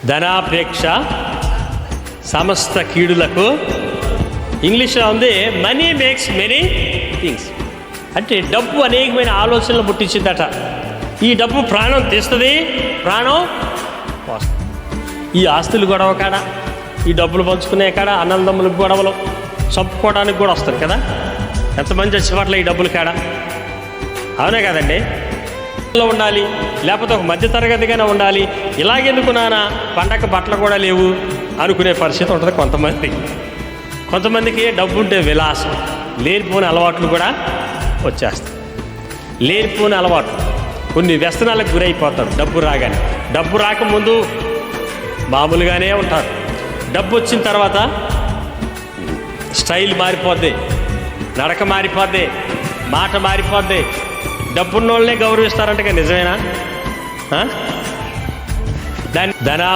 ధనాపేక్ష సమస్త కీడులకు. ఇంగ్లీష్లో ఉంది మనీ మేక్స్ మెనీ థింగ్స్. అంటే డబ్బు అనేకమైన ఆలోచనలు పుట్టించిందట. ఈ డబ్బు ప్రాణం తీస్తుంది, ప్రాణం పోస్తుంది. ఈ ఆస్తులు గొడవ కాడ, ఈ డబ్బులు పంచుకునే కాడ అన్నదమ్ములకు గొడవలు చంపుకోవడానికి కూడా వస్తారు కదా. ఎంతమంది చచ్చిపట్ల ఈ డబ్బులు కాడ, అవునే కదండి. ఉండాలి, లేకపోతే ఒక మధ్యతరగతిగానే ఉండాలి. ఇలాగెందుకు నాన్న పండగ బట్టలు కూడా లేవు అనుకునే పరిస్థితి ఉంటుంది కొంతమందికి డబ్బు ఉంటే విలాసం, లేనిపోని అలవాట్లు కూడా వచ్చేస్తాయి. లేనిపోని అలవాట్లు, కొన్ని వ్యసనాలకు గురైపోతారు డబ్బు రాగానే. డబ్బు రాకముందు మామూలుగానే ఉంటారు. డబ్బు వచ్చిన తర్వాత స్టైల్ మారిపోద్ది, నడక మారిపోద్ది, మాట మారిపోద్ది. డబ్బున్నోళ్ళనే గౌరవిస్తారంటే నిజమేనా? దాని